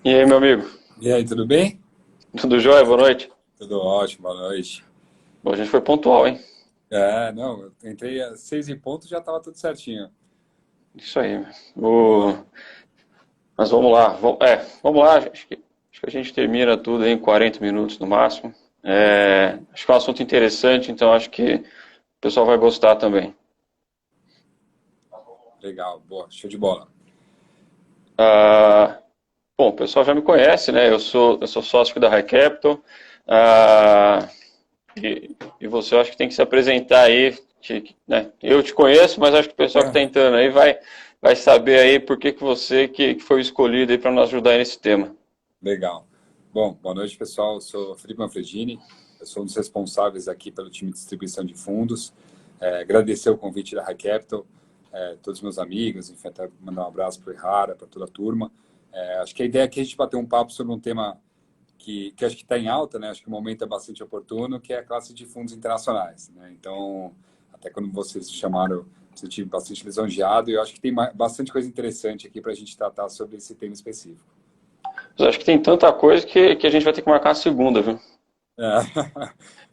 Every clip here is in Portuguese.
E aí, meu amigo? E aí, tudo bem? Tudo jóia? Boa noite. Tudo ótimo, boa noite. Bom, a gente foi pontual, hein? Não, eu entrei às 6 em ponto, já estava tudo certinho. Isso aí. Boa. Mas vamos lá. Vamos lá. Acho que a gente termina tudo em 40 minutos no máximo. Acho que é um assunto interessante, então acho que o pessoal vai gostar também. Legal, boa, show de bola. Ah, bom, o pessoal já me conhece, né? Eu sou sócio aqui da High Capital. Ah, e você, eu acho que tem que se apresentar aí, né? Eu te conheço, mas acho que o pessoal que está entrando aí vai saber aí por que que foi o escolhido aí para nos ajudar nesse tema. Legal. Bom, boa noite, pessoal. Eu sou Felipe Manfredini, eu sou um dos responsáveis aqui pelo time de distribuição de fundos. Agradecer o convite da High Capital, todos os meus amigos, enfim, até mandar um abraço para o Ihara, para toda a turma. Acho que a ideia aqui é a gente bater um papo sobre um tema que acho que está em alta, né? Acho que o momento é bastante oportuno, que é a classe de fundos internacionais, né? Então, até quando vocês chamaram, eu senti bastante lisonjeado e eu acho que tem bastante coisa interessante aqui para a gente tratar sobre esse tema específico. Mas acho que tem tanta coisa que a gente vai ter que marcar a segunda, viu? É.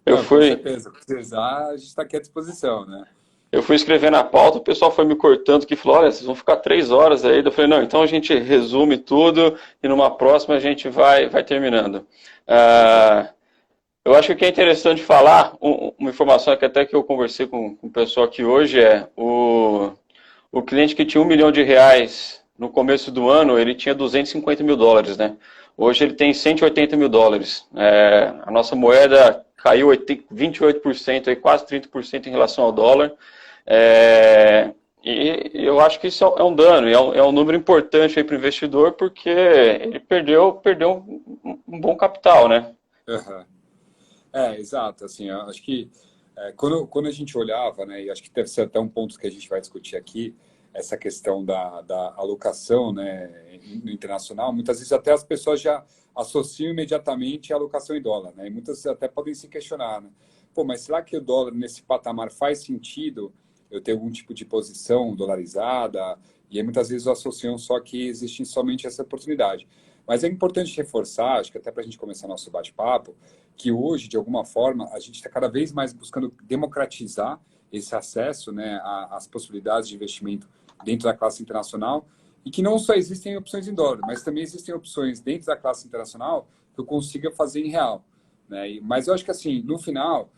Eu Não, com fui, certeza. Se precisar, a gente está aqui à disposição, né? eu fui escrever na pauta, o pessoal foi me cortando que falou, olha, vocês vão ficar 3 horas aí. Eu falei, não, então a gente resume tudo e numa próxima a gente vai terminando. Ah, eu acho que o que é interessante falar, uma informação que até que eu conversei com o pessoal aqui hoje o cliente que tinha R$ 1 milhão no começo do ano, ele tinha US$ 250 mil, né? Hoje ele tem US$ 180 mil. A nossa moeda caiu 28%, aí quase 30% em relação ao dólar. E eu acho que isso é um dano, é um número importante para o investidor, porque ele perdeu um bom capital, né? Uhum. Exato. Assim, eu acho que quando a gente olhava, né, e acho que deve ser até um ponto que a gente vai discutir aqui, essa questão da alocação, né, no internacional, muitas vezes até as pessoas já associam imediatamente a alocação em dólar, né, e muitas até podem se questionar, né, pô, mas será que o dólar nesse patamar faz sentido eu ter algum tipo de posição dolarizada? E aí muitas vezes associam só que existe somente essa oportunidade. Mas é importante reforçar, acho que até para a gente começar nosso bate-papo, que hoje, de alguma forma, a gente está cada vez mais buscando democratizar esse acesso, né, às possibilidades de investimento dentro da classe internacional e que não só existem opções em dólar, mas também existem opções dentro da classe internacional que eu consiga fazer em real, né? Mas eu acho que assim, no final,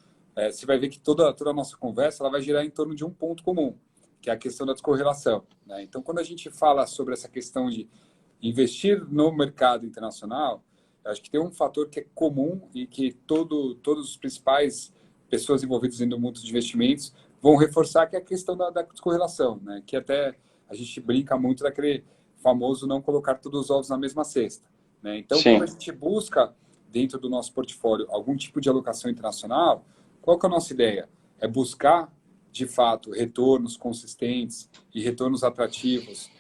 você vai ver que toda a nossa conversa ela vai girar em torno de um ponto comum, que é a questão da descorrelação, né? Então, quando a gente fala sobre essa questão de investir no mercado internacional, acho que tem um fator que é comum e que todos os principais pessoas envolvidas no mundo de investimentos vão reforçar, que é a questão da descorrelação, né? Que até a gente brinca muito daquele famoso não colocar todos os ovos na mesma cesta, né? Então, quando a Sim. gente busca dentro do nosso portfólio algum tipo de alocação internacional, qual que é a nossa ideia? É buscar, de fato, retornos consistentes e retornos atrativos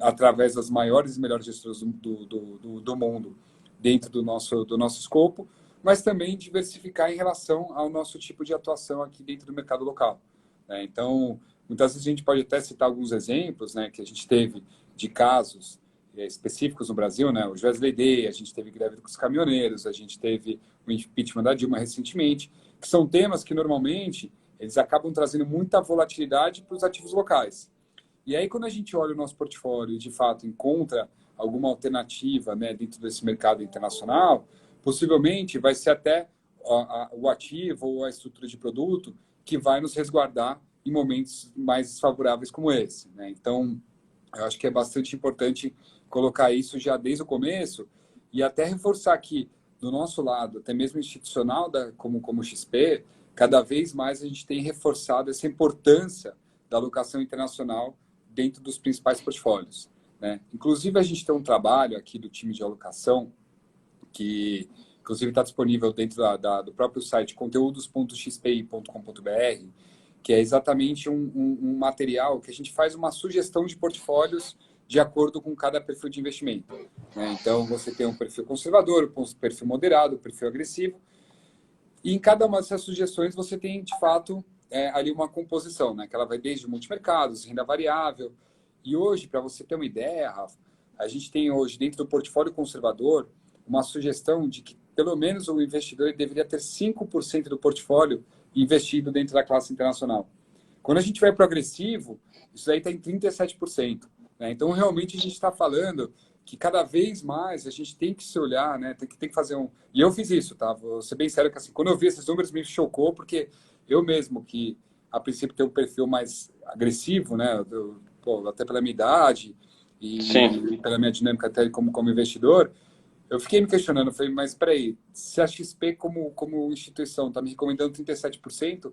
através das maiores e melhores gestoras do mundo dentro do nosso escopo, mas também diversificar em relação ao nosso tipo de atuação aqui dentro do mercado local, né? Então, muitas vezes a gente pode até citar alguns exemplos, né, que a gente teve de casos específicos no Brasil, né? O Wesley Day, a gente teve greve dos caminhoneiros, a gente teve o impeachment da Dilma recentemente, que são temas que normalmente eles acabam trazendo muita volatilidade para os ativos locais. E aí, quando a gente olha o nosso portfólio e, de fato, encontra alguma alternativa, né, dentro desse mercado internacional, possivelmente vai ser até o ativo ou a estrutura de produto que vai nos resguardar em momentos mais desfavoráveis como esse, né? Então, eu acho que é bastante importante colocar isso já desde o começo e até reforçar que, do nosso lado, até mesmo institucional, como o XP, cada vez mais a gente tem reforçado essa importância da alocação internacional dentro dos principais portfólios, né? Inclusive, a gente tem um trabalho aqui do time de alocação que, inclusive, está disponível dentro do próprio site conteúdos.xpi.com.br, que é exatamente um material que a gente faz uma sugestão de portfólios de acordo com cada perfil de investimento, né? Então, você tem um perfil conservador, um perfil moderado, um perfil agressivo, e em cada uma dessas sugestões você tem, de fato, ali uma composição, né? Que ela vai desde multimercados, renda variável. E hoje, para você ter uma ideia, Rafa, a gente tem hoje, dentro do portfólio conservador, uma sugestão de que, pelo menos, o investidor ele deveria ter 5% do portfólio investido dentro da classe internacional. Quando a gente vai para o agressivo, isso aí está em 37%. Né? Então, realmente, a gente está falando que cada vez mais a gente tem que se olhar, né? Tem que fazer um... E eu fiz isso, tá? Vou ser bem sério que assim, quando eu vi esses números me chocou, porque eu mesmo, que a princípio tenho um perfil mais agressivo, né? Pô, até pela minha idade e Sim. pela minha dinâmica até como investidor, eu fiquei me questionando, falei, mas peraí, se a XP como instituição está me recomendando 37%,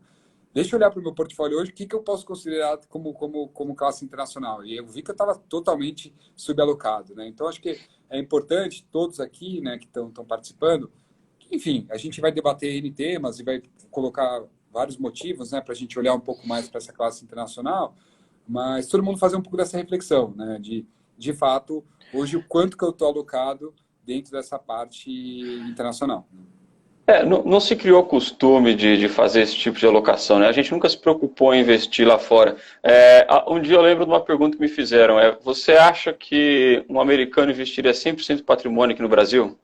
deixa eu olhar para o meu portfólio hoje, o que eu posso considerar como classe internacional? E eu vi que eu estava totalmente subalocado, né? Então, acho que é importante, todos aqui, né, que estão participando, que, enfim, a gente vai debater N temas e vai colocar vários motivos, né, para a gente olhar um pouco mais para essa classe internacional, mas todo mundo fazer um pouco dessa reflexão, né, de fato, hoje, o quanto que eu estou alocado dentro dessa parte internacional. Não, não se criou costume de fazer esse tipo de alocação, né? A gente nunca se preocupou em investir lá fora. Um dia eu lembro de uma pergunta que me fizeram, você acha que um americano investiria 100% do patrimônio aqui no Brasil?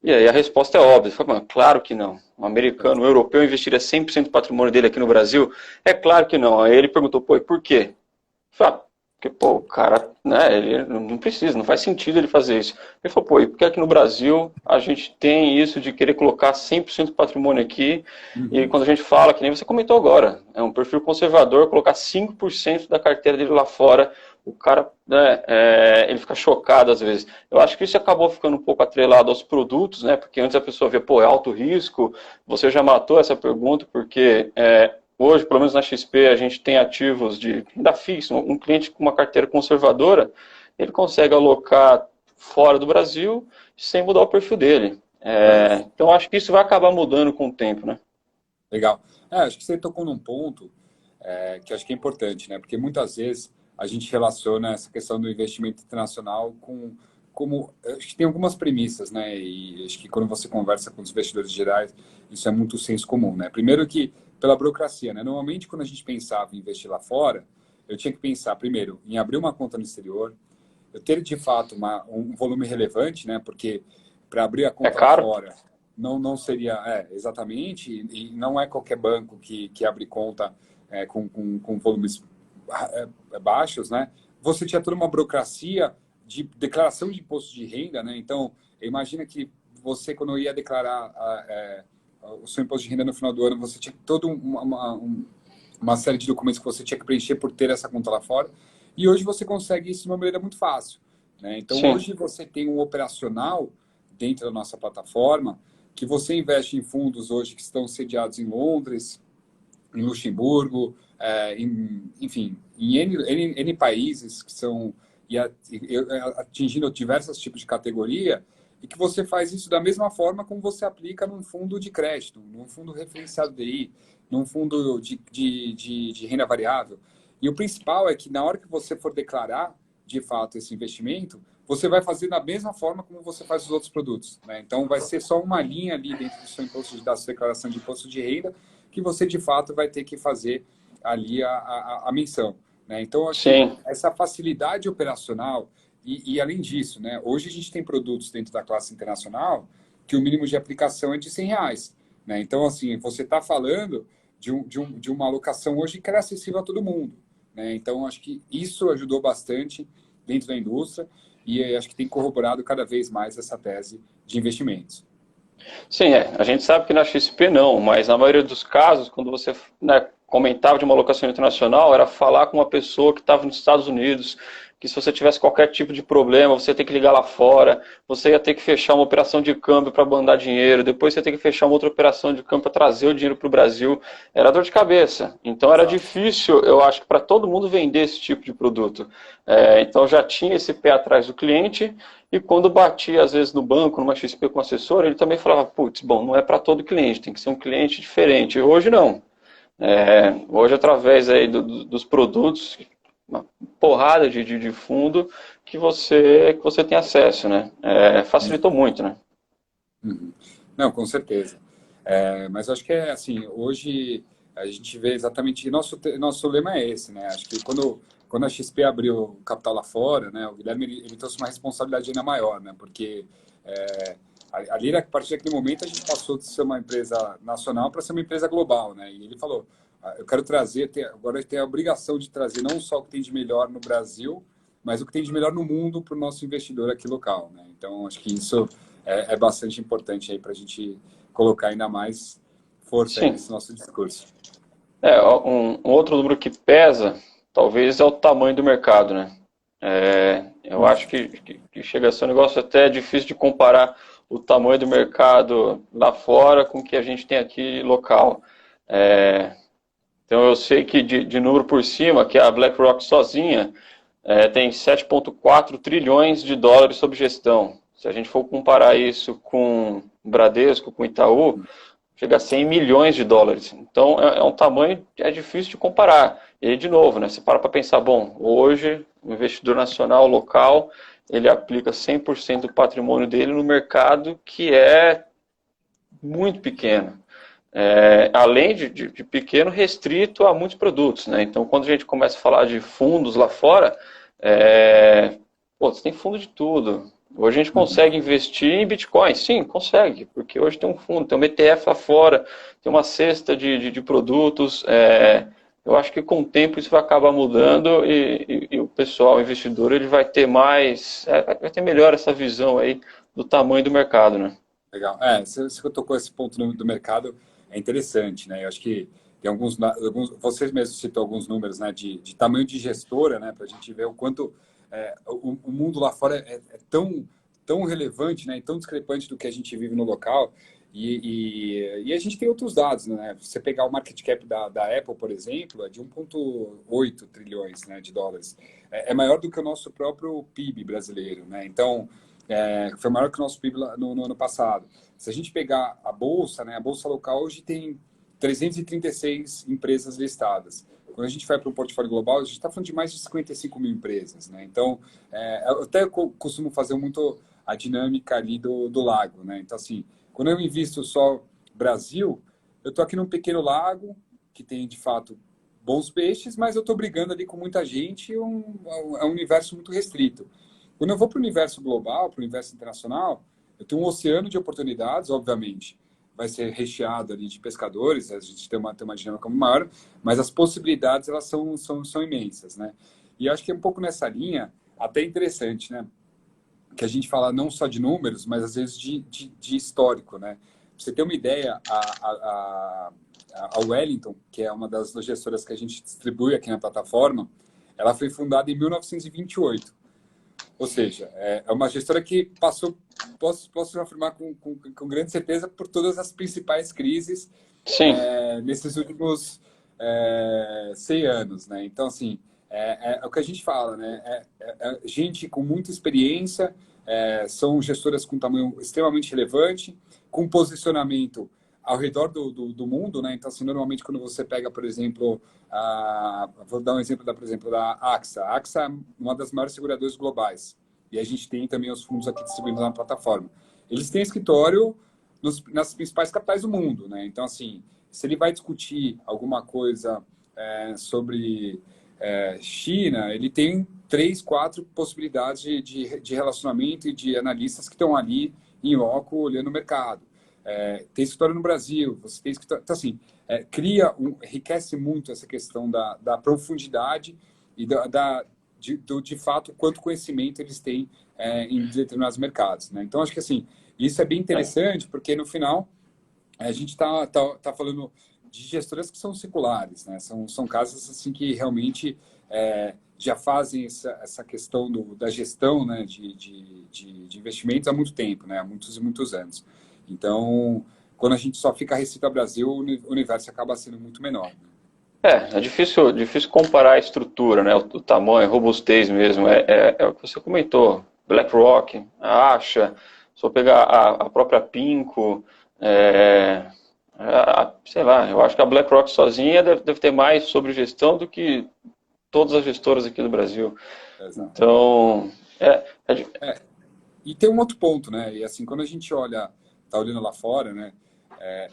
E aí a resposta é óbvia. Eu falei, "Mano, claro que não. Um americano, um europeu investiria 100% do patrimônio dele aqui no Brasil? É claro que não." Aí ele perguntou, pô, e por quê? Ah, porque, pô, o cara, né, ele não precisa, não faz sentido ele fazer isso. Ele falou, pô, e por que aqui no Brasil a gente tem isso de querer colocar 100% do patrimônio aqui, e Uhum. quando a gente fala, que nem você comentou agora, é um perfil conservador, colocar 5% da carteira dele lá fora, o cara, né, ele fica chocado às vezes. Eu acho que isso acabou ficando um pouco atrelado aos produtos, né, porque antes a pessoa vê, pô, é alto risco, você já matou essa pergunta, porque hoje, pelo menos na XP, a gente tem ativos de renda fixa. Um cliente com uma carteira conservadora, ele consegue alocar fora do Brasil sem mudar o perfil dele. Então, acho que isso vai acabar mudando com o tempo, né? Legal. Acho que você tocou num ponto que acho que é importante, né? Porque muitas vezes a gente relaciona essa questão do investimento internacional acho que tem algumas premissas, né? E acho que quando você conversa com os investidores gerais, isso é muito senso comum, né? Primeiro que pela burocracia, né? Normalmente quando a gente pensava em investir lá fora, eu tinha que pensar primeiro em abrir uma conta no exterior, eu ter de fato um volume relevante, né? Porque para abrir a É conta lá caro? fora não seria exatamente, e não é qualquer banco que abre conta com volumes baixos, né? Você tinha toda uma burocracia de declaração de imposto de renda, né? Então, imagina que você, quando ia declarar o seu imposto de renda no final do ano, você tinha toda uma série de documentos que você tinha que preencher por ter essa conta lá fora. E hoje você consegue isso de uma maneira muito fácil, né? Então, Sim. hoje você tem um operacional dentro da nossa plataforma que você investe em fundos hoje que estão sediados em Londres, em Luxemburgo, enfim, em N países que são atingindo diversos tipos de categoria, e que você faz isso da mesma forma como você aplica num fundo de crédito, num fundo referenciado DI, num fundo de renda variável. E o principal é que na hora que você for declarar, de fato, esse investimento, você vai fazer da mesma forma como você faz os outros produtos. Né? Então, vai ser só uma linha ali dentro do seu imposto, da sua declaração de imposto de renda, que você, de fato, vai ter que fazer ali a menção. Né? Então, acho que Sim. essa facilidade operacional, e além disso, né, hoje a gente tem produtos dentro da classe internacional que o mínimo de aplicação é de R$ 100. Né? Então, assim, você está falando de uma alocação hoje que era acessível a todo mundo. Né? Então, acho que isso ajudou bastante dentro da indústria e acho que tem corroborado cada vez mais essa tese de investimentos. Sim, a gente sabe que na XP não, mas na maioria dos casos, quando você, né, comentava de uma locação internacional, era falar com uma pessoa que estava nos Estados Unidos, que se você tivesse qualquer tipo de problema, você ia ter que ligar lá fora, você ia ter que fechar uma operação de câmbio para mandar dinheiro, depois você ia ter que fechar uma outra operação de câmbio para trazer o dinheiro para o Brasil. Era dor de cabeça. Então era Exato. difícil, eu acho, para todo mundo vender esse tipo de produto. Então já tinha esse pé atrás do cliente. E quando batia, às vezes, no banco, numa XP com assessor, ele também falava, putz, bom, não é para todo cliente, tem que ser um cliente diferente. Hoje não. Hoje, através aí dos produtos, uma porrada de fundo que você tem acesso, né? Facilitou muito, né? Uhum. Não, com certeza. Mas acho que assim, hoje a gente vê exatamente, nosso lema é esse, né? Acho que quando quando a XP abriu o capital lá fora, né, o Guilherme ele trouxe uma responsabilidade ainda maior, né, porque ali, a partir daquele momento, a gente passou de ser uma empresa nacional para ser uma empresa global, né, e ele falou, eu quero trazer, agora tem a obrigação de trazer não só o que tem de melhor no Brasil, mas o que tem de melhor no mundo para o nosso investidor aqui local, né, então acho que isso é bastante importante aí para a gente colocar ainda mais força aí Sim. nesse nosso discurso. Um outro número que pesa, talvez, é o tamanho do mercado, né? Eu acho que chega a ser um negócio até difícil de comparar o tamanho do mercado lá fora com o que a gente tem aqui local. Então eu sei que de número por cima, que a BlackRock sozinha tem 7,4 trilhões de dólares sob gestão. Se a gente for comparar isso com o Bradesco, com o Itaú, chega a 100 milhões de dólares. Então é um tamanho que é difícil de comparar. E aí, de novo, né, você para pensar, bom, hoje o investidor nacional local, ele aplica 100% do patrimônio dele no mercado que é muito pequeno. Além de pequeno, restrito a muitos produtos, né? Então, quando a gente começa a falar de fundos lá fora, você tem fundo de tudo. Hoje a gente consegue investir em Bitcoin? Sim, consegue, porque hoje tem um fundo, tem um ETF lá fora, tem uma cesta de produtos. Eu acho que com o tempo isso vai acabar mudando e o pessoal, o investidor, ele vai ter vai ter melhor essa visão aí do tamanho do mercado, né? Legal. Você tocou esse ponto do mercado, é interessante, né? Eu acho que tem vocês mesmos citou alguns números, né, de tamanho de gestora, né, para a gente ver o quanto o mundo lá fora é tão relevante, né, e tão discrepante do que a gente vive no local. E a gente tem outros dados, né? Você pegar o market cap da Apple, por exemplo, é de 1,8 trilhões, né, de dólares. É maior do que o nosso próprio PIB brasileiro, né? Então, foi maior que o nosso PIB no ano passado. Se a gente pegar a bolsa, né, a bolsa local hoje tem 336 empresas listadas. Quando a gente vai para um portfólio global, a gente está falando de mais de 55 mil empresas, né? Então, eu até costumo fazer muito a dinâmica ali do lago, né? Então, assim, quando eu invisto só Brasil, eu estou aqui num pequeno lago que tem, de fato, bons peixes, mas eu estou brigando ali com muita gente e é um universo muito restrito. Quando eu vou para o universo global, para o universo internacional, eu tenho um oceano de oportunidades, obviamente. Vai ser recheado ali de pescadores, a gente tem uma dinâmica maior, mas as possibilidades elas são imensas, né? E acho que é um pouco nessa linha, até interessante, né? Que a gente fala não só de números, mas às vezes de histórico, né? Pra você ter uma ideia, a Wellington, que é uma das gestoras que a gente distribui aqui na plataforma, ela foi fundada em 1928. Ou seja, é uma gestora que passou, posso afirmar com grande certeza, por todas as principais crises Sim. nesses últimos 100 anos, né? Então, assim, é o que a gente fala, né? Gente com muita experiência, são gestoras com tamanho extremamente relevante, com posicionamento ao redor do mundo, né? Então, assim, normalmente quando você pega, por exemplo, vou dar um exemplo, por exemplo, da AXA. A AXA é uma das maiores seguradoras globais. E a gente tem também os fundos aqui distribuídos na plataforma. Eles têm escritório nas principais capitais do mundo, né? Então, assim, se ele vai discutir alguma coisa sobre China, ele tem 3, 4 possibilidades de relacionamento e de analistas que estão ali em loco olhando o mercado. Tem escritório no Brasil, você tem escritório... Então, assim, enriquece muito essa questão da profundidade e de fato, quanto conhecimento eles têm em determinados mercados, né? Então, acho que, assim, isso é bem interessante, porque, no final, a gente está falando de gestoras que são seculares, né? São casas, assim, que realmente já fazem essa questão da gestão, né, de investimentos há muito tempo, né? Há muitos e muitos anos. Então, quando a gente só fica restrito ao Brasil, o universo acaba sendo muito menor, né? É difícil comparar a estrutura, né? O tamanho, a robustez mesmo. É o que você comentou. BlackRock, a Asha, se eu pegar a própria Pinco, sei lá, eu acho que a BlackRock sozinha deve ter mais sobre gestão do que todas as gestoras aqui do Brasil. Exato. Então, E tem um outro ponto, né? E assim, quando a gente tá olhando lá fora, né?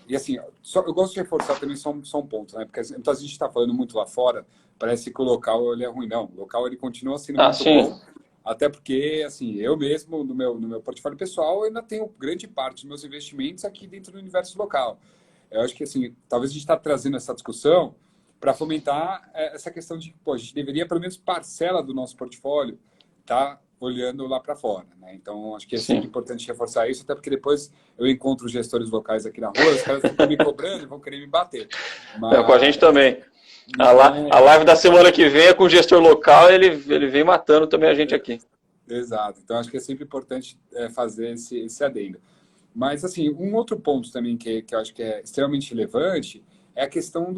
E assim, eu gosto de reforçar também só um ponto, né? Porque muitas vezes a gente está falando muito lá fora, parece que o local ele é ruim. Não, o local ele continua sendo Ah, muito sim, bom, até porque, assim, eu mesmo, no meu portfólio pessoal, eu ainda tenho grande parte dos meus investimentos aqui dentro do universo local. Eu acho que, assim, talvez a gente está trazendo essa discussão para fomentar essa questão de, pô, a gente deveria, pelo menos, parcela do nosso portfólio tá olhando lá para fora, né? Então, acho que é sempre sim. importante reforçar isso, até porque depois eu encontro os gestores locais aqui na rua, os caras ficam me cobrando e vão querer me bater. É, com a gente Mas, também. A então, live da semana que vem é com o gestor local, ele vem matando também a gente aqui. exato. Então, acho que é sempre importante fazer esse adendo. Mas, assim, um outro ponto também que eu acho que é extremamente relevante é a questão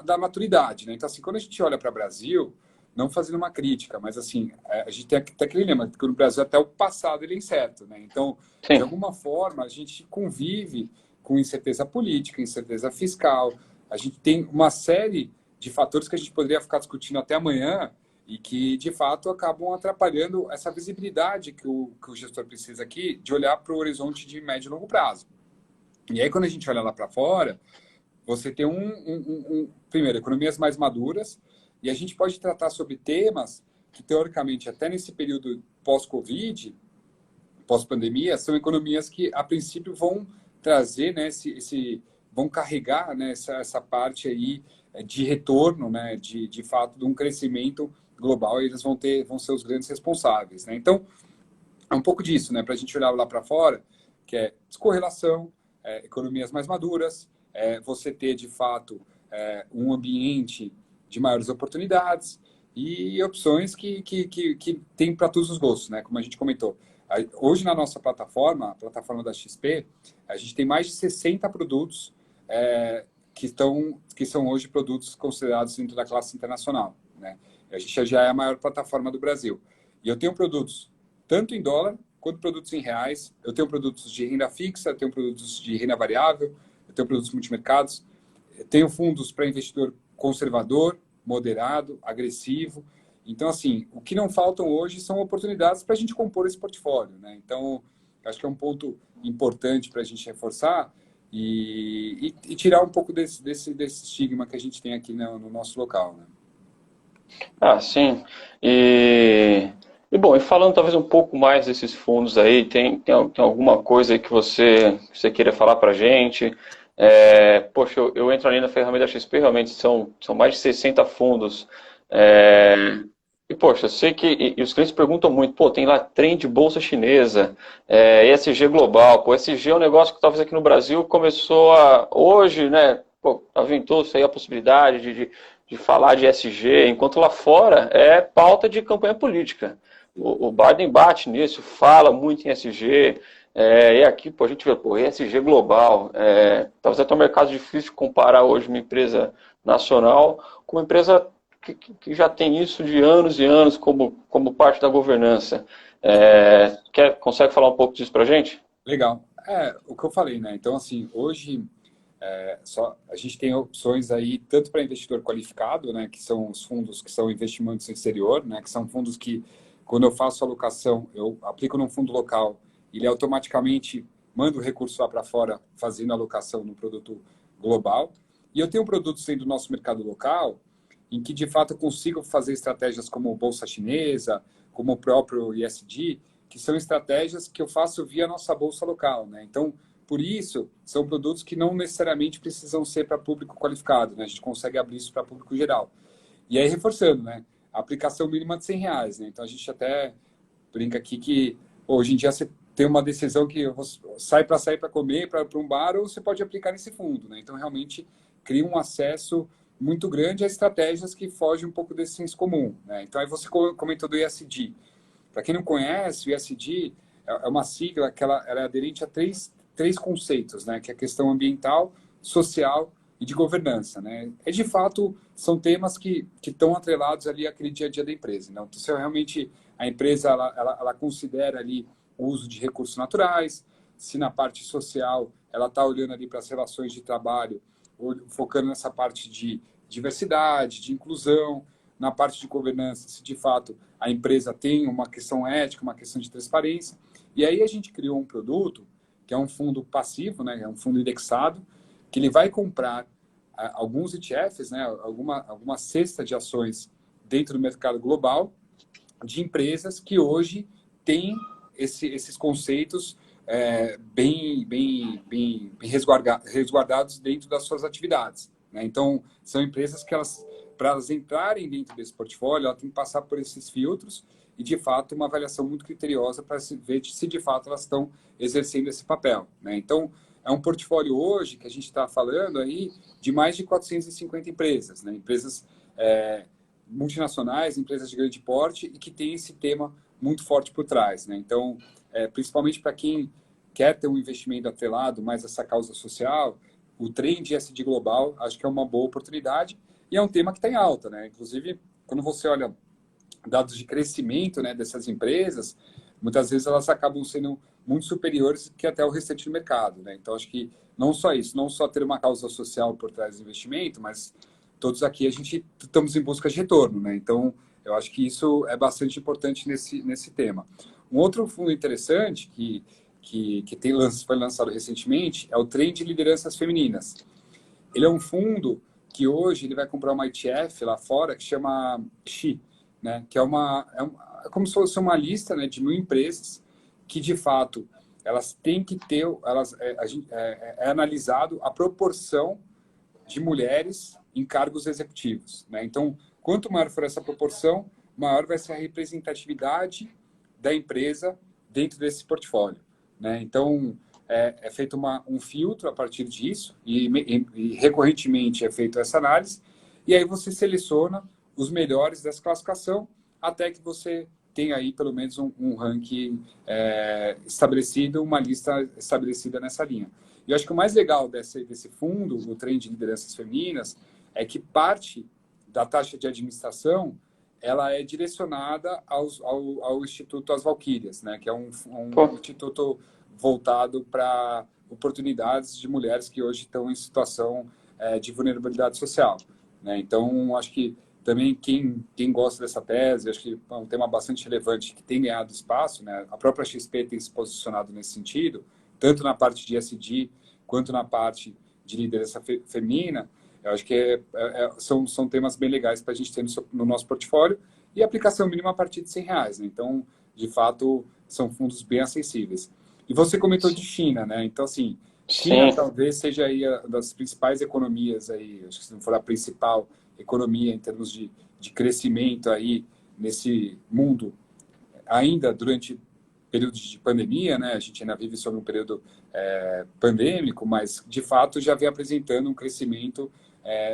da maturidade, né? Então, assim, quando a gente olha para o Brasil, não fazendo uma crítica, mas, assim, a gente tem até aquele lema que no Brasil até o passado ele é incerto, né? Então, de Sim, alguma forma, a gente convive com incerteza política, incerteza fiscal. A gente tem uma série de fatores que a gente poderia ficar discutindo até amanhã e que, de fato, acabam atrapalhando essa visibilidade que o gestor precisa aqui de olhar para o horizonte de médio e longo prazo. E aí, quando a gente olha lá para fora, você tem primeiro, economias mais maduras, e a gente pode tratar sobre temas que, teoricamente, até nesse período pós-Covid, pós-pandemia, são economias que, a princípio, vão trazer, né, vão carregar, né, essa parte aí de retorno, né, de fato, de um crescimento global, e eles vão ser os grandes responsáveis, né? Então, é um pouco disso, né, para a gente olhar lá para fora, que é descorrelação, economias mais maduras, você ter, de fato, um ambiente de maiores oportunidades e opções que tem para todos os gostos, né? Como a gente comentou. Hoje, na nossa plataforma, a plataforma da XP, a gente tem mais de 60 produtos que são hoje produtos considerados dentro da classe internacional, né? A gente já é a maior plataforma do Brasil. E eu tenho produtos tanto em dólar quanto produtos em reais. Eu tenho produtos de renda fixa, eu tenho produtos de renda variável, eu tenho produtos multimercados, eu tenho fundos para investidor conservador, moderado, agressivo. Então, assim, o que não faltam hoje são oportunidades para a gente compor esse portfólio, né? Então, acho que é um ponto importante para a gente reforçar e tirar um pouco desse estigma que a gente tem aqui no nosso local, né? ah, sim. E bom, e falando talvez um pouco mais desses fundos aí, tem alguma coisa aí que você queira falar pra gente? Poxa, eu entro ali na ferramenta XP, realmente são mais de 60 fundos. É, e, poxa, eu sei que e os clientes perguntam muito, pô, tem lá trend bolsa chinesa, ESG global. Pô, ESG é um negócio que talvez aqui no Brasil começou hoje, né? Pô, aventou-se aí a possibilidade de falar de ESG, enquanto lá fora é pauta de campanha política. O Biden bate nisso, fala muito em ESG, e aqui pô, a gente vê, pô, ESG global, talvez até um mercado difícil de comparar hoje uma empresa nacional com uma empresa que já tem isso de anos e anos como parte da governança. Consegue falar um pouco disso para a gente? Legal. O que eu falei, né? Então, assim, hoje a gente tem opções aí tanto para investidor qualificado, né, que são os fundos que são investimentos no exterior, né, que são fundos que, quando eu faço alocação, eu aplico num fundo local, ele automaticamente manda o recurso lá para fora, fazendo alocação no produto global. E eu tenho produtos dentro do nosso mercado local, em que, de fato, eu consigo fazer estratégias como Bolsa Chinesa, como o próprio ISD, que são estratégias que eu faço via nossa bolsa local, né? Então, por isso, são produtos que não necessariamente precisam ser para público qualificado, né? A gente consegue abrir isso para público geral. E aí, reforçando, né? A aplicação mínima de R$ 100, né? Então, a gente até brinca aqui que hoje em dia você tem uma decisão que sair para comer, para um bar, ou você pode aplicar nesse fundo, né? Então, realmente, cria um acesso muito grande a estratégias que fogem um pouco desse senso comum, né? Então, aí você comentou do ESG. Para quem não conhece, o ESG é uma sigla que ela é aderente a três conceitos, né? Que é a questão ambiental, social e de governança, né? De fato, são temas que estão atrelados ali àquele dia a dia da empresa. Então, se realmente a empresa ela considera ali o uso de recursos naturais, se na parte social ela está olhando ali para as relações de trabalho, focando nessa parte de diversidade, de inclusão, na parte de governança, se de fato a empresa tem uma questão ética, uma questão de transparência. E aí a gente criou um produto que é um fundo passivo, né? É um fundo indexado, que ele vai comprar alguns ETFs, né, alguma cesta de ações dentro do mercado global de empresas que hoje têm esses conceitos bem resguardados dentro das suas atividades, né? Então, são empresas que para elas entrarem dentro desse portfólio, elas têm que passar por esses filtros e, de fato, uma avaliação muito criteriosa para se ver se, de fato, elas estão exercendo esse papel, né? Então, é um portfólio hoje que a gente está falando aí de mais de 450 empresas, né? Empresas multinacionais, empresas de grande porte e que tem esse tema muito forte por trás, né? Então, principalmente para quem quer ter um investimento atrelado mais a essa causa social, o trend ESG global acho que é uma boa oportunidade e é um tema que está em alta, né? Inclusive, quando você olha dados de crescimento, né, dessas empresas, muitas vezes elas acabam sendo muito superiores que até o restante do mercado, né? Então, acho que não só isso, não só ter uma causa social por trás do investimento, mas todos aqui a gente estamos em busca de retorno, né? Então, eu acho que isso é bastante importante nesse tema. Um outro fundo interessante foi lançado recentemente é o Trend Lideranças Femininas. Ele é um fundo que hoje ele vai comprar uma ETF lá fora que chama XI, né? Que é como se fosse uma lista, né, de 1.000 empresas que, de fato, elas têm que ter, é analisado a proporção de mulheres em cargos executivos, né? Então, quanto maior for essa proporção, maior vai ser a representatividade da empresa dentro desse portfólio, né? Então, é feito um filtro a partir disso e recorrentemente é feita essa análise e aí você seleciona os melhores dessa classificação até que você tenha aí pelo menos um ranking estabelecido, uma lista estabelecida nessa linha. E eu acho que o mais legal desse fundo, o Trend de Lideranças Femininas, é que parte da taxa de administração ela é direcionada ao Instituto As Valquírias, né? Que é um instituto voltado para oportunidades de mulheres que hoje estão em situação de vulnerabilidade social, né? Então, acho que também quem gosta dessa tese, acho que é um tema bastante relevante que tem ganhado espaço, né? A própria XP tem se posicionado nesse sentido, tanto na parte de ESG quanto na parte de liderança feminina. Eu acho que são temas bem legais para a gente ter no nosso portfólio e aplicação mínima a partir de R$ 100, né? Então, de fato, são fundos bem acessíveis. E você comentou de China, né? Então, assim, China Sim. talvez seja aí uma das principais economias aí, acho que se não for a principal economia em termos de crescimento aí nesse mundo, ainda durante período de pandemia, né? A gente ainda vive sobre um período pandêmico, mas de fato já vem apresentando um crescimento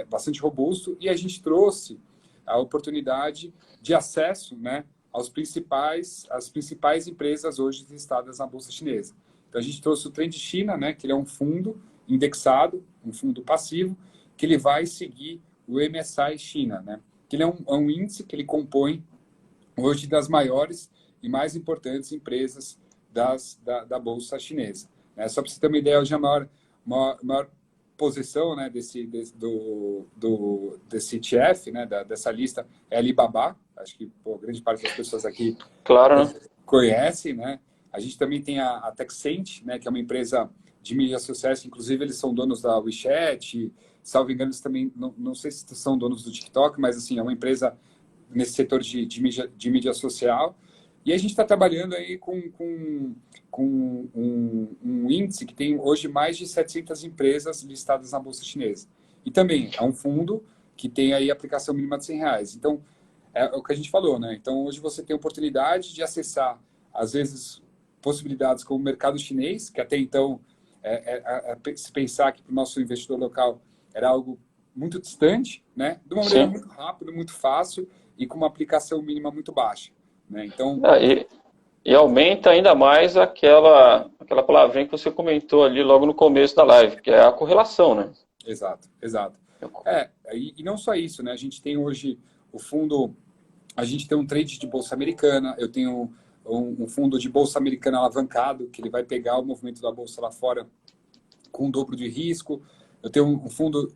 bastante robusto e a gente trouxe a oportunidade de acesso, né, às principais empresas hoje listadas na Bolsa Chinesa. Então a gente trouxe o Trend China, né, que ele é um fundo indexado, um fundo passivo, que ele vai seguir o MSCI China, né? Que ele é um índice que ele compõe hoje das maiores e mais importantes empresas da Bolsa Chinesa, né? Só para você ter uma ideia, hoje a maior posição, né, desse ETF, né, dessa lista é Alibaba. Acho que grande parte das pessoas aqui Claro, né? conhece, né? A gente também tem a Tencent, né, que é uma empresa de mídias sociais, inclusive eles são donos da WeChat, salvo engano, eles também, não sei se são donos do TikTok, mas assim, é uma empresa nesse setor de mídia social. E a gente está trabalhando aí com um índice que tem hoje mais de 700 empresas listadas na Bolsa Chinesa. E também é um fundo que tem aí aplicação mínima de R$ 100. Então, é o que a gente falou, né? Então, hoje você tem a oportunidade de acessar, às vezes, possibilidades como o mercado chinês, que até então, se pensar que para o nosso investidor local era algo muito distante, né? De uma maneira Sim. muito rápida, muito fácil e com uma aplicação mínima muito baixa, né? Então, E aumenta ainda mais aquela palavrinha que você comentou ali logo no começo da live, que é a correlação, né? exato, exato. E não só isso, né? A gente tem hoje o fundo, a gente tem um trade de bolsa americana, eu tenho um fundo de bolsa americana alavancado, que ele vai pegar o movimento da bolsa lá fora com o dobro de risco. Eu tenho um fundo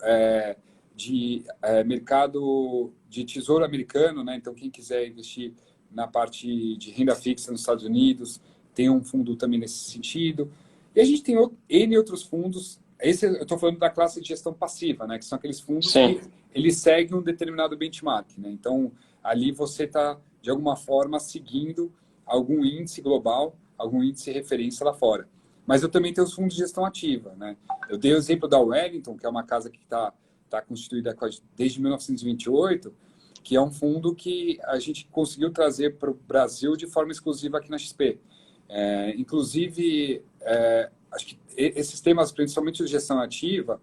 de mercado de tesouro americano, né? Então, quem quiser investir na parte de renda fixa nos Estados Unidos, tem um fundo também nesse sentido. E a gente tem N outros fundos esse eu estou falando da classe de gestão passiva, né? Que são aqueles fundos Sim, que eles seguem um determinado benchmark, né? Então, ali você está, de alguma forma, seguindo algum índice global, algum índice de referência lá fora. Mas eu também tenho os fundos de gestão ativa, né? Eu dei o exemplo da Wellington, que é uma casa que está constituída desde 1928, que é um fundo que a gente conseguiu trazer para o Brasil de forma exclusiva aqui na XP. Inclusive, acho que esses temas, principalmente de gestão ativa,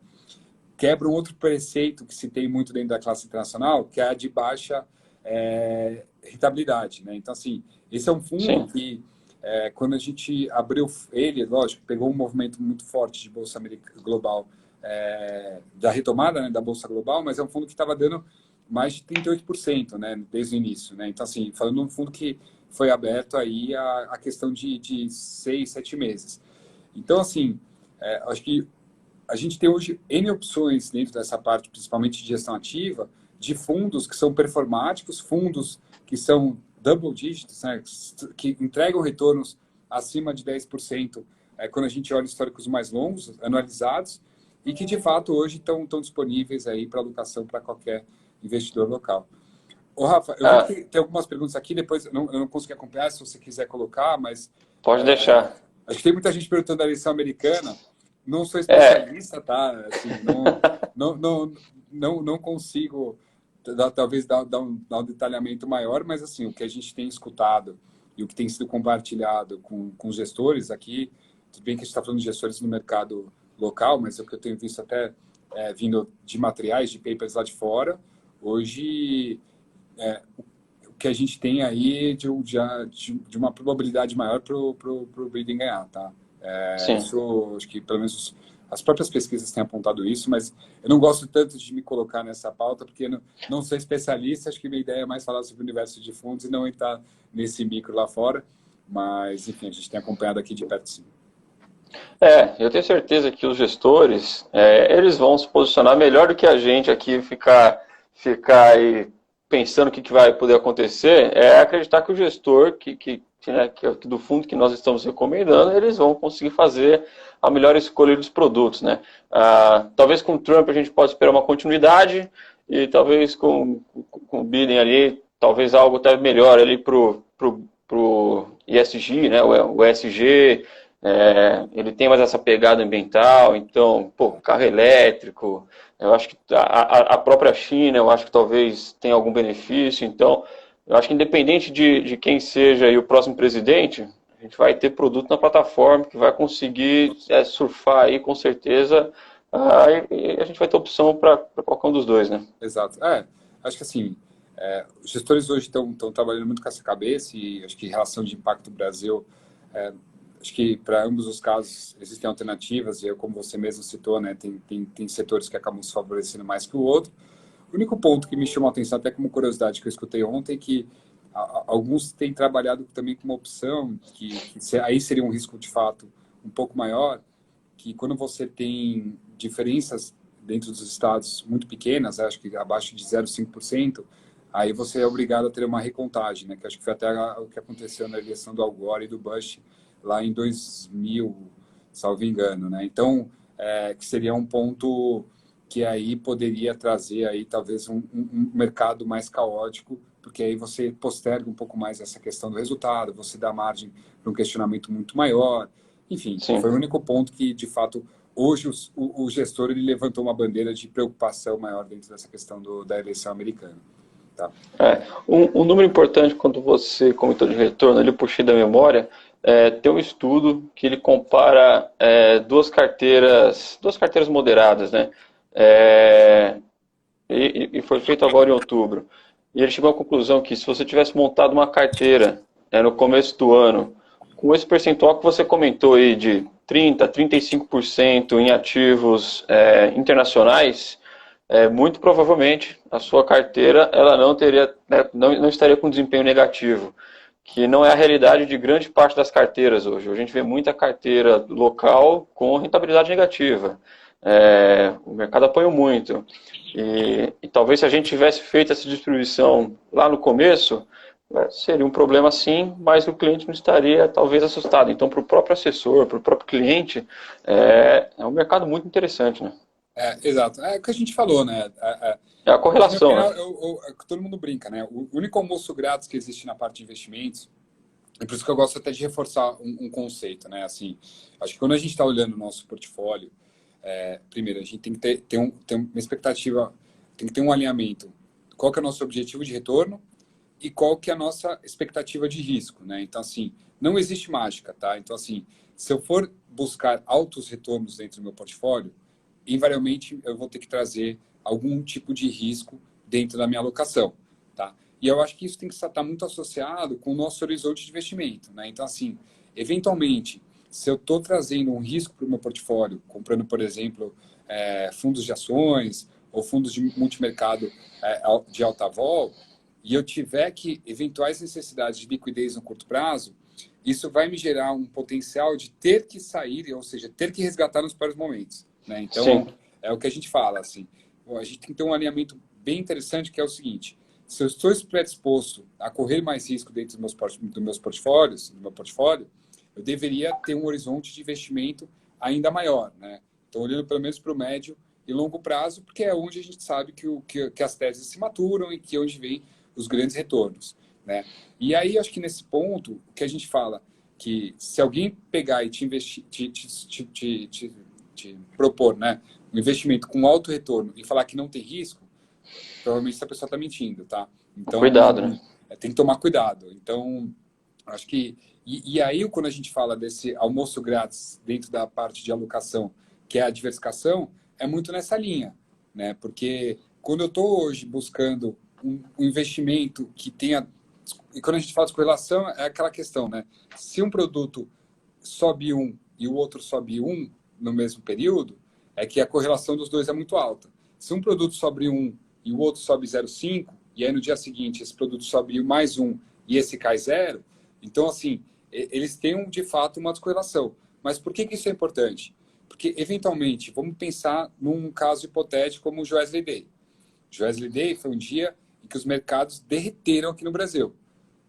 quebram outro preceito que se tem muito dentro da classe internacional, que é a de baixa rentabilidade, né? Então, assim, esse é um fundo sim, que, quando a gente abriu ele, lógico, pegou um movimento muito forte de Bolsa Global, da retomada, né, da Bolsa Global, mas é um fundo que estava dando mais de 38%, né, desde o início, né? Então, assim, falando de um fundo que foi aberto aí a questão de 6, 7 meses. Então, assim, acho que a gente tem hoje N opções dentro dessa parte, principalmente de gestão ativa, de fundos que são performáticos, fundos que são double digits, né, que entregam retornos acima de 10%, quando a gente olha históricos mais longos, anualizados, e que, de fato, hoje estão disponíveis aí para alocação para qualquer investidor local. Ô, Rafa, eu vi ah, que tem algumas perguntas aqui, depois eu não consegui acompanhar, se você quiser colocar, mas pode deixar. acho que tem muita gente perguntando da eleição americana. Não sou É, especialista, tá? Assim, não consigo talvez dar um detalhamento maior, mas assim, o que a gente tem escutado e o que tem sido compartilhado com gestores aqui, tudo bem que a gente está falando de gestores no mercado local, mas é o que eu tenho visto até vindo de materiais, de papers lá de fora. Hoje, o que a gente tem aí de uma probabilidade maior para o Biden ganhar, tá? sim. Isso, acho que pelo menos as próprias pesquisas têm apontado isso, mas eu não gosto tanto de me colocar nessa pauta, porque eu não sou especialista, acho que minha ideia é mais falar sobre o universo de fundos e não entrar nesse micro lá fora, mas, enfim, a gente tem acompanhado aqui de perto, sim. Eu tenho certeza que os gestores, eles vão se posicionar melhor do que a gente aqui ficar aí pensando o que vai poder acontecer, é acreditar que o gestor, né, que do fundo que nós estamos recomendando, eles vão conseguir fazer a melhor escolha dos produtos, né? Talvez com o Trump a gente possa esperar uma continuidade e talvez com o Biden ali, talvez algo até melhor ali pro ESG, né? O ESG, ele tem mais essa pegada ambiental, então, pô, carro elétrico, eu acho que a própria China, eu acho que talvez tenha algum benefício, então, eu acho que independente de quem seja aí o próximo presidente, a gente vai ter produto na plataforma que vai conseguir surfar aí com certeza, e a gente vai ter opção para qualquer um dos dois, né? Exato. Acho que assim, os gestores hoje estão trabalhando muito com essa cabeça e acho que em relação de impacto do Brasil, acho que para ambos os casos existem alternativas e como você mesmo citou, né, tem setores que acabam se favorecendo mais que o outro. O único ponto que me chamou a atenção, até como curiosidade que eu escutei ontem, é que alguns têm trabalhado também com uma opção aí seria um risco de fato um pouco maior, que quando você tem diferenças dentro dos estados muito pequenas, acho que abaixo de 0,5%, aí você é obrigado a ter uma recontagem, né? Que acho que foi até o que aconteceu na eleição do Al Gore e do Bush lá em 2000, salvo engano, né? Então, que seria um ponto que aí poderia trazer aí talvez um mercado mais caótico, porque aí você posterga um pouco mais essa questão do resultado, você dá margem para um questionamento muito maior. Enfim, foi o Sim. único ponto que, de fato, hoje o gestor ele levantou uma bandeira de preocupação maior dentro dessa questão da eleição americana. Tá? Um número importante quando você comentou de retorno, ali eu puxei da memória, tem um estudo que ele compara duas carteiras moderadas, né? É, e foi feito agora em outubro. E ele chegou à conclusão que se você tivesse montado uma carteira no começo do ano, com esse percentual que você comentou aí de 30, 35% em ativos internacionais, muito provavelmente a sua carteira ela não teria, né, não estaria com desempenho negativo, que não é a realidade de grande parte das carteiras hoje. Hoje a gente vê muita carteira local com rentabilidade negativa. O mercado apoiou muito. E talvez se a gente tivesse feito essa distribuição lá no começo, Seria um problema sim, mas o cliente não estaria talvez assustado. Então, para o próprio assessor, para o próprio cliente, é um mercado muito interessante, né? Exato. É o que a gente falou, né? É a Na minha correlação, opinião, né? todo mundo brinca, né? O único almoço grátis que existe na parte de investimentos, e por isso que eu gosto até de reforçar um conceito, né? Assim, acho que quando a gente está olhando o nosso portfólio, primeiro, a gente tem que ter uma expectativa, tem que ter um alinhamento. Qual que é o nosso objetivo de retorno e qual que é a nossa expectativa de risco, né? Então, assim, não existe mágica, tá? Então, assim, se eu for buscar altos retornos dentro do meu portfólio, invariavelmente eu vou ter que trazer algum tipo de risco dentro da minha alocação, tá? E eu acho que isso tem que estar muito associado com o nosso horizonte de investimento, né? Então, assim, eventualmente, se eu estou trazendo um risco para o meu portfólio, comprando, por exemplo, fundos de ações ou fundos de multimercado de alta vol, e eu tiver que eventuais necessidades de liquidez no curto prazo, isso vai me gerar um potencial de ter que sair, ou seja, ter que resgatar nos piores momentos, né? Sim, Então, é o que a gente fala, assim. A gente tem que ter um alinhamento bem interessante, que é o seguinte: se eu estou predisposto a correr mais risco dentro do meu portfólio, eu deveria ter um horizonte de investimento ainda maior, né? Então, olhando pelo menos para o médio e longo prazo, porque é onde a gente sabe que as teses se maturam e que é onde vem os grandes retornos, né? E aí, acho que nesse ponto, o que a gente fala, que se alguém pegar e te investir, te propor, né, um investimento com alto retorno e falar que não tem risco, provavelmente essa pessoa está mentindo, tá? cuidado, né? Então, tem que tomar cuidado. Então, acho que... E aí, quando a gente fala desse almoço grátis dentro da parte de alocação, que é a diversificação, é muito nessa linha, né? Porque quando eu estou hoje buscando um investimento que tenha... E quando a gente fala de correlação, é aquela questão, né? Se um produto sobe um e o outro sobe um no mesmo período, é que a correlação dos dois é muito alta. Se um produto sobe um e o outro sobe 0,5, e aí no dia seguinte esse produto sobe mais um e esse cai zero, então, assim, eles têm de fato uma descorrelação. Mas por que isso é importante? Porque, eventualmente, vamos pensar num caso hipotético como o Joesley Day. Joesley Day foi um dia em que os mercados derreteram aqui no Brasil.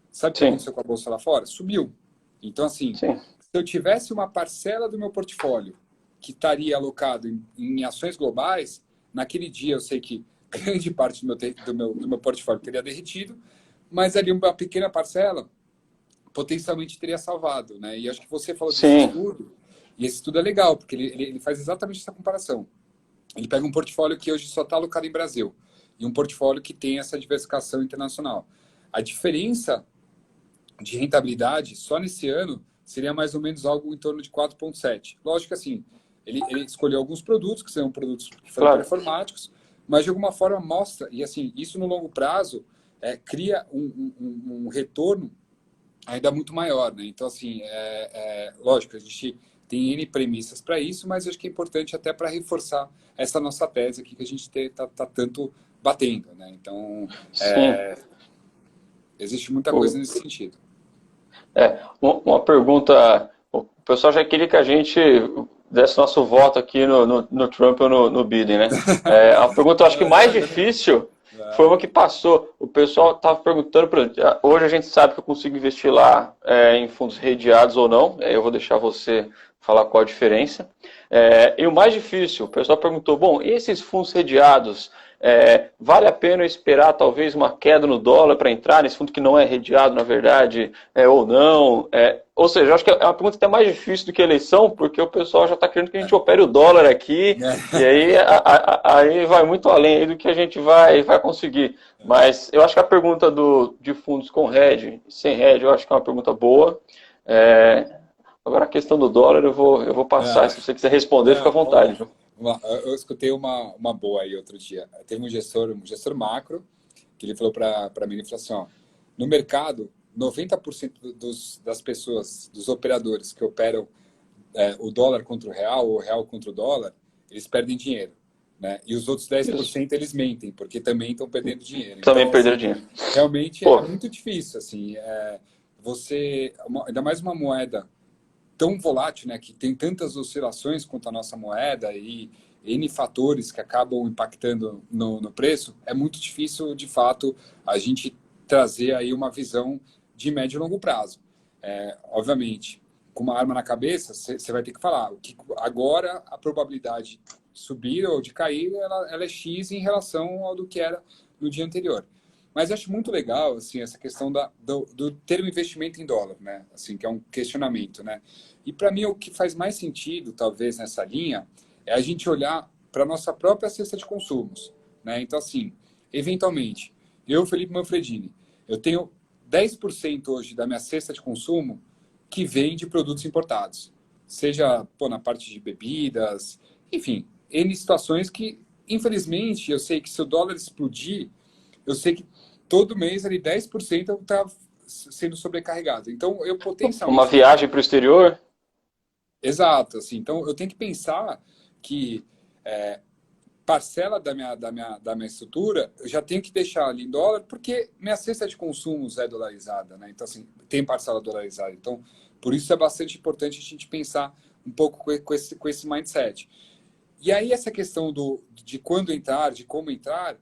Sabe o que Sim, aconteceu com a bolsa lá fora? Subiu. Então, assim, sim, se eu tivesse uma parcela do meu portfólio que estaria alocado em ações globais, naquele dia eu sei que grande parte do meu portfólio teria derretido, mas ali uma pequena parcela potencialmente teria salvado, né? E acho que você falou desse sim. estudo, e esse estudo é legal, porque ele faz exatamente essa comparação. Ele pega um portfólio que hoje só está alocado em Brasil e um portfólio que tem essa diversificação internacional. A diferença de rentabilidade só nesse ano seria mais ou menos algo em torno de 4,7. Lógico que assim, ele escolheu alguns produtos que são produtos que foram Claro. performáticos, mas de alguma forma mostra, e assim, isso no longo prazo cria um retorno ainda muito maior, né? Então, assim, lógico, a gente tem N premissas para isso, mas acho que é importante até para reforçar essa nossa tese aqui que a gente está tanto batendo, né? Então, Sim. existe muita coisa O- nesse sentido. uma pergunta. O pessoal já queria que a gente desse nosso voto aqui no Trump ou no Biden, né? A pergunta, eu acho que mais difícil foi uma que passou. O pessoal estava perguntando, por exemplo, hoje a gente sabe que eu consigo investir lá em fundos redeados ou não. Eu vou deixar você falar qual a diferença. E o mais difícil, o pessoal perguntou, bom, e esses fundos redeados, vale a pena eu esperar talvez uma queda no dólar para entrar nesse fundo que não é redeado, na verdade, ou não? Ou seja, eu acho que é uma pergunta até mais difícil do que a eleição, porque o pessoal já está querendo que a gente opere o dólar aqui, e aí, aí vai muito além do que a gente vai conseguir. Mas eu acho que a pergunta de fundos com hedge e sem hedge, eu acho que é uma pergunta boa. É, agora a questão do dólar eu vou passar. Se você quiser responder, fica à Não, vontade. Viu? eu escutei uma boa aí outro dia. Teve um gestor macro, que ele falou para mim, ele falou assim, ó, no mercado, 90% das pessoas, dos operadores que operam o dólar contra o real, ou o real contra o dólar, eles perdem dinheiro, né? E os outros Isso. 10% eles mentem, porque também estão perdendo dinheiro. Também Então, perder assim, dinheiro. realmente é Pô, muito difícil, assim, ainda mais uma moeda tão volátil, né, que tem tantas oscilações quanto a nossa moeda e N fatores que acabam impactando no preço, é muito difícil, de fato, a gente trazer aí uma visão de médio e longo prazo. Obviamente, com uma arma na cabeça, você vai ter que falar o que agora a probabilidade de subir ou de cair, ela é X em relação ao do que era no dia anterior. Mas eu acho muito legal, assim, essa questão do ter um investimento em dólar, né? Assim, que é um questionamento, né? E para mim o que faz mais sentido, talvez, nessa linha, é a gente olhar para a nossa própria cesta de consumos, né? Então, assim, eventualmente, eu, Felipe Manfredini, eu tenho 10% hoje da minha cesta de consumo que vem de produtos importados. Seja na parte de bebidas, enfim, N situações que, infelizmente, eu sei que se o dólar explodir, eu sei que todo mês ali 10% está sendo sobrecarregado. Então, eu Uma potencialmente... viagem para o exterior? Exato. Assim, então, eu tenho que pensar que parcela da minha estrutura, eu já tenho que deixar ali em dólar, porque minha cesta de consumos é dolarizada, né? Então, assim, tem parcela dolarizada. Então, por isso é bastante importante a gente pensar um pouco com esse mindset. E aí, essa questão de quando entrar, de como entrar,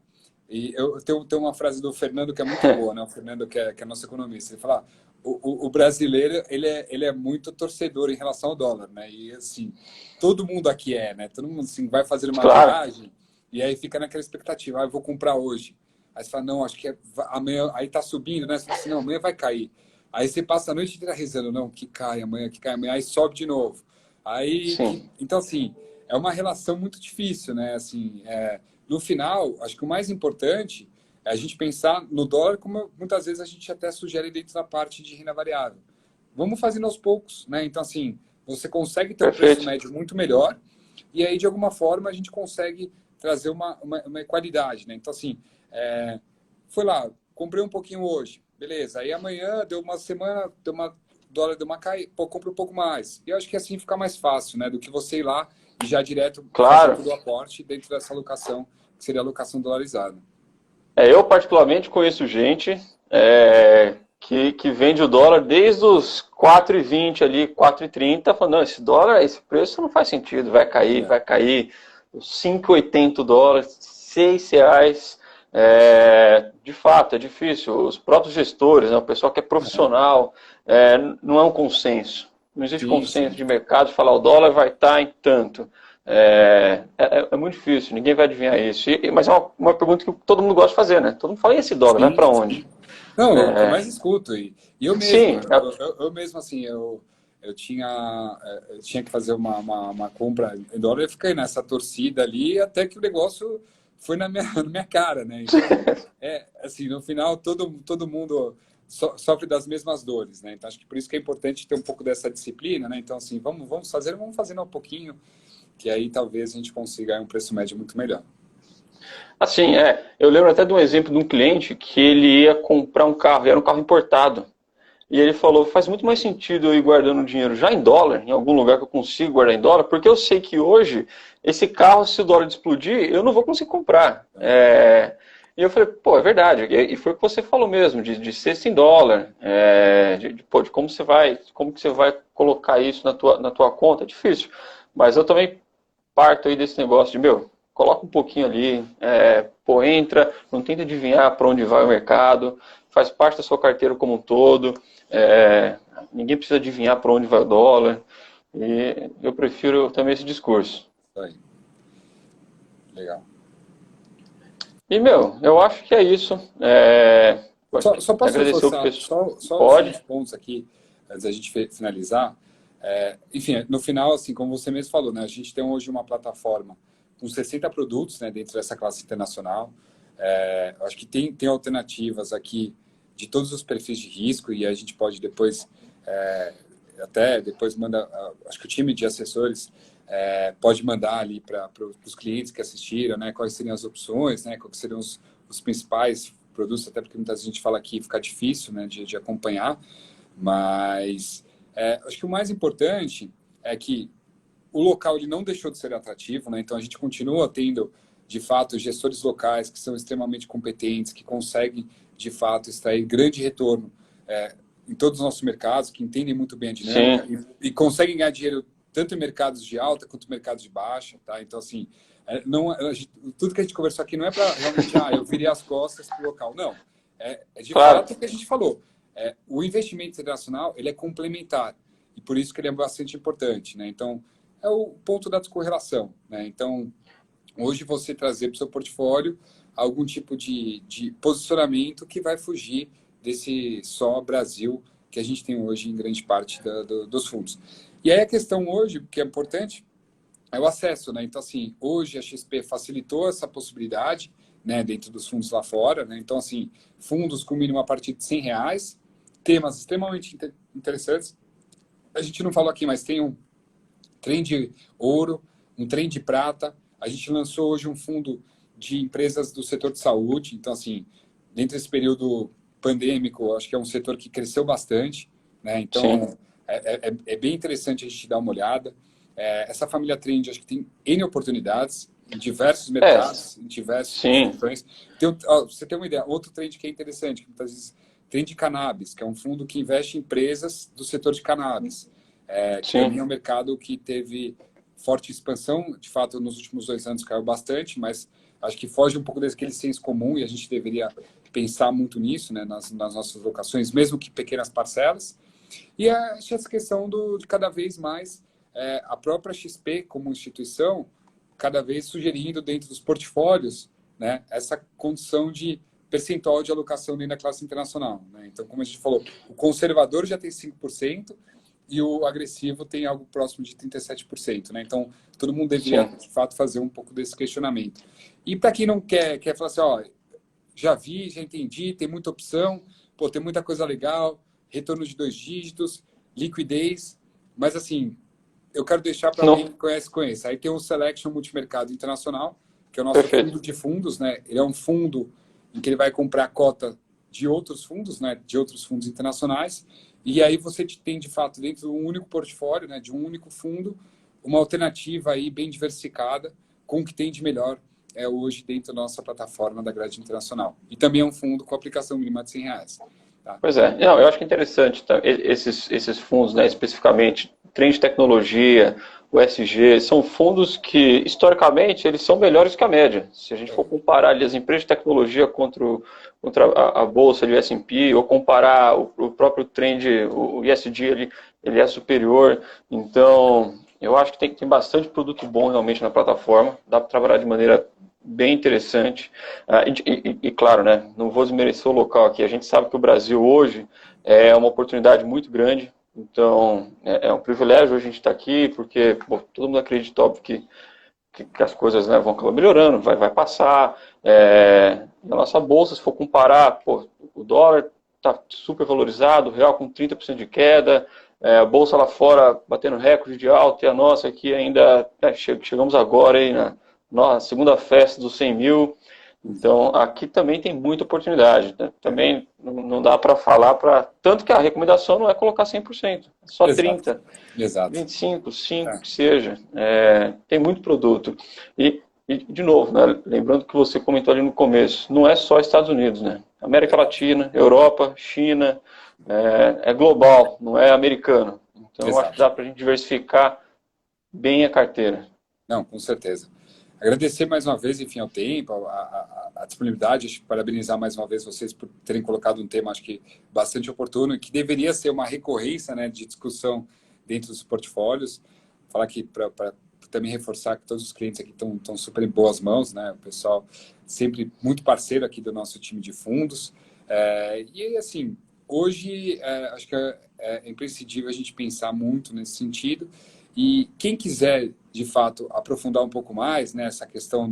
e eu tenho uma frase do Fernando que é muito boa, né? O Fernando, que é nosso economista, ele fala: o brasileiro ele é muito torcedor em relação ao dólar, né? E assim, todo mundo aqui né? Todo mundo assim, vai fazer uma Claro. viagem e aí fica naquela expectativa: eu vou comprar hoje. Aí você fala: não, acho que amanhã. Aí tá subindo, né? Você fala assim: não, amanhã vai cair. Aí você passa a noite inteira rezando: não, que cai amanhã, que cai amanhã. Aí sobe de novo. Sim, Então, assim, é uma relação muito difícil, né? Assim, no final, acho que o mais importante é a gente pensar no dólar, como muitas vezes a gente até sugere dentro da parte de renda variável. Vamos fazendo aos poucos, né? Então, assim, você consegue ter um preço perfeito. médio muito melhor e aí, de alguma forma, a gente consegue trazer uma equalidade, né? Então, assim, foi lá, comprei um pouquinho hoje, beleza. Aí amanhã, deu uma semana, dólar deu uma caída, pô, compra um pouco mais. E eu acho que assim fica mais fácil, né? Do que você ir lá e já direto fazer Claro. todo o aporte dentro dessa alocação, que seria a alocação dolarizada. Eu particularmente conheço gente que vende o dólar desde os 4,20 ali, 4,30, falando, não, esse dólar, esse preço não faz sentido, É, vai cair, 5,80 dólares, R$ 6. De fato, é difícil. Os próprios gestores, né, o pessoal que é é, profissional, não é um consenso. Não existe sim, consenso sim. de mercado de falar o dólar vai estar em tanto. É muito difícil, ninguém vai adivinhar isso. Mas é uma pergunta que todo mundo gosta de fazer, né? Todo mundo fala, e esse dólar, vai para Sim, onde? sim. Não, é o que eu É, mais escuto. E eu mesmo, sim, eu mesmo, assim, eu tinha que fazer uma compra em dólar e eu fiquei nessa torcida ali até que o negócio foi na minha cara, né? Então, assim, no final, todo mundo sofre das mesmas dores, né? Então, acho que por isso que é importante ter um pouco dessa disciplina, né? Então, assim, vamos fazendo um pouquinho, que aí talvez a gente consiga um preço médio muito melhor. assim, eu lembro até de um exemplo de um cliente que ele ia comprar um carro, e era um carro importado. E ele falou, faz muito mais sentido eu ir guardando dinheiro já em dólar, em algum lugar que eu consiga guardar em dólar, porque eu sei que hoje, esse carro, se o dólar explodir, eu não vou conseguir comprar. E eu falei, pô, é verdade. E foi o que você falou mesmo, de cesta em dólar, de como que você vai colocar isso na tua conta, é difícil. Mas eu também parto aí desse negócio de, coloca um pouquinho ali, pô, entra, não tenta adivinhar para onde vai o mercado, faz parte da sua carteira como um todo, ninguém precisa adivinhar para onde vai o dólar, e eu prefiro também esse discurso. Isso aí. Legal. E, eu acho que é isso. Só posso Agradecer o reforçar pessoal. só os Pode? seguintes pontos aqui, antes da gente finalizar. Enfim, no final, assim, como você mesmo falou, né, a gente tem hoje uma plataforma com 60 produtos, né, dentro dessa classe internacional. Eu acho que tem alternativas aqui de todos os perfis de risco e a gente pode depois, até depois acho que o time de assessores pode mandar ali para os clientes que assistiram, né, quais seriam as opções, né, quais seriam os principais produtos, até porque muita gente fala que fica difícil, né, de acompanhar, mas acho que o mais importante é que o local ele não deixou de ser atrativo, né, então a gente continua tendo, de fato, gestores locais que são extremamente competentes, que conseguem, de fato, extrair grande retorno em todos os nossos mercados, que entendem muito bem a dinâmica Sim. e conseguem ganhar dinheiro tanto em mercados de alta quanto em mercados de baixa, tá? Então, assim, não, tudo que a gente conversou aqui não é para realmente, eu virei as costas para o local. Não. é de Claro, fato o que a gente falou. O investimento internacional ele é complementar e por isso que ele é bastante importante, né? Então, é o ponto da descorrelação, né? Então, hoje você trazer para o seu portfólio algum tipo de posicionamento que vai fugir desse só Brasil que a gente tem hoje em grande parte dos fundos. E aí a questão hoje, que é importante, é o acesso, né? Então, assim, hoje a XP facilitou essa possibilidade, né, dentro dos fundos lá fora, né? Então, assim, fundos com mínimo a partir de R$ 100, temas extremamente interessantes. A gente não falou aqui, mas tem um trem de ouro, um trem de prata. A gente lançou hoje um fundo de empresas do setor de saúde. Então, assim, dentro desse período pandêmico, acho que é um setor que cresceu bastante, né? sim, Então, é bem interessante a gente dar uma olhada. Essa família Trend, acho que tem N oportunidades em diversos é, mercados, em diversas sim, funções. Você tem uma ideia, outro trend que é interessante, que muitas vezes trend de cannabis, que é um fundo que investe em empresas do setor de cannabis, que sim, também é um mercado que teve forte expansão, de fato, nos últimos 2 anos caiu bastante, mas acho que foge um pouco daquele senso comum e a gente deveria pensar muito nisso, né, nas nossas locações, mesmo que pequenas parcelas. E acho essa questão de cada vez mais a própria XP como instituição, cada vez sugerindo dentro dos portfólios, né, essa condição de percentual de alocação dentro da classe internacional, né? Então, como a gente falou, o conservador já tem 5% e o agressivo tem algo próximo de 37%, né? Então, todo mundo deveria, sim. de fato, fazer um pouco desse questionamento. E para quem não quer falar assim, ó, já vi, já entendi, tem muita opção, pô, tem muita coisa legal, retorno de 2 dígitos, liquidez, mas assim, eu quero deixar para alguém Não, que conhece. Aí tem o Selection Multimercado Internacional, que é o nosso perfeito. fundo de fundos, né? Ele é um fundo em que ele vai comprar cota de outros fundos, né? De outros fundos internacionais. E aí você tem, de fato, dentro de um único portfólio, né? De um único fundo, uma alternativa aí bem diversificada com o que tem de melhor hoje dentro da nossa plataforma da grade internacional. E também é um fundo com aplicação mínima de R$ 100. Tá? Pois é, não, eu acho que é interessante tá, esses fundos, né, especificamente, Trend de Tecnologia, o SG, são fundos que, historicamente, eles são melhores que a média. Se a gente for comparar ali as empresas de tecnologia contra a bolsa de S&P, ou comparar o próprio Trend, o ISG, ele é superior. Então, eu acho que tem bastante produto bom realmente na plataforma, dá para trabalhar de maneira bem interessante. Claro, né, não vou desmerecer o local aqui. A gente sabe que o Brasil hoje é uma oportunidade muito grande. Então, é um privilégio a gente estar aqui, porque bom, todo mundo acredita, óbvio, que as coisas, né, vão acabar melhorando, vai passar. Na nossa bolsa, se for comparar, pô, o dólar está super valorizado, o real com 30% de queda, a bolsa lá fora batendo recorde de alta, e a nossa aqui ainda, chegamos agora aí na segunda festa dos 100 mil. Então, aqui também tem muita oportunidade, né? Também não dá para falar tanto que a recomendação não é colocar 100%, é só Exato, 30%, exato. 25%, 5%, É, que seja. Tem muito produto. E, de novo, né, lembrando que você comentou ali no começo, não é só Estados Unidos, né? América exato, Latina, Europa, China, é global, não é americano. Então, eu acho que exato. dá para a gente diversificar bem a carteira. Não, com certeza. Agradecer mais uma vez, enfim, ao tempo, a disponibilidade, acho que parabenizar mais uma vez vocês por terem colocado um tema, acho que bastante oportuno, e que deveria ser uma recorrência, né, de discussão dentro dos portfólios. Falar aqui para também reforçar que todos os clientes aqui estão super em boas mãos, né, o pessoal sempre muito parceiro aqui do nosso time de fundos. E assim, hoje acho que é imprescindível a gente pensar muito nesse sentido. E quem quiser, de fato, aprofundar um pouco mais nessa questão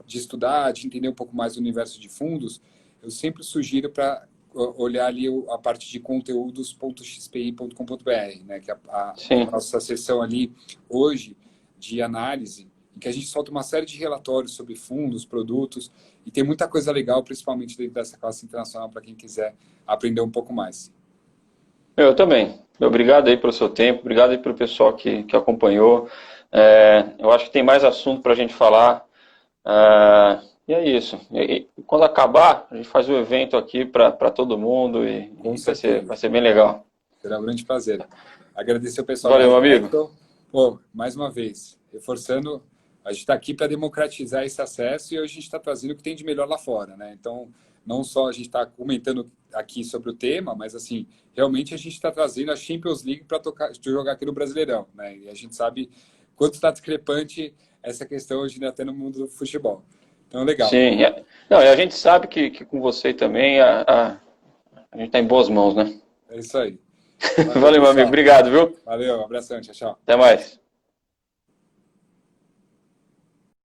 de estudar, de entender um pouco mais do universo de fundos, eu sempre sugiro para olhar ali a parte de conteúdos.xpi.com.br, né, que é a Sim. nossa seção ali hoje de análise, em que a gente solta uma série de relatórios sobre fundos, produtos, e tem muita coisa legal, principalmente dentro dessa classe internacional, para quem quiser aprender um pouco mais. Eu também. Obrigado aí pelo seu tempo, obrigado aí pelo pessoal que acompanhou. Eu acho que tem mais assunto para a gente falar. E é isso. E quando acabar, a gente faz o evento aqui para todo mundo Com e certeza. vai ser bem legal. Será um grande prazer. Agradecer ao pessoal da Valeu, meu amigo. Recto. Pô, mais uma vez, reforçando, a gente está aqui para democratizar esse acesso e hoje a gente está trazendo o que tem de melhor lá fora, né? Então, Não só a gente está comentando aqui sobre o tema, mas assim, realmente a gente está trazendo a Champions League para jogar aqui no Brasileirão, né? E a gente sabe quanto está discrepante essa questão hoje até no mundo do futebol. Então, legal. Sim. Não, e a gente sabe que com você também a gente está em boas mãos, né? É isso aí. Valeu, meu amigo. Pessoal. Obrigado, viu? Valeu, abração, tchau, tchau. Até mais.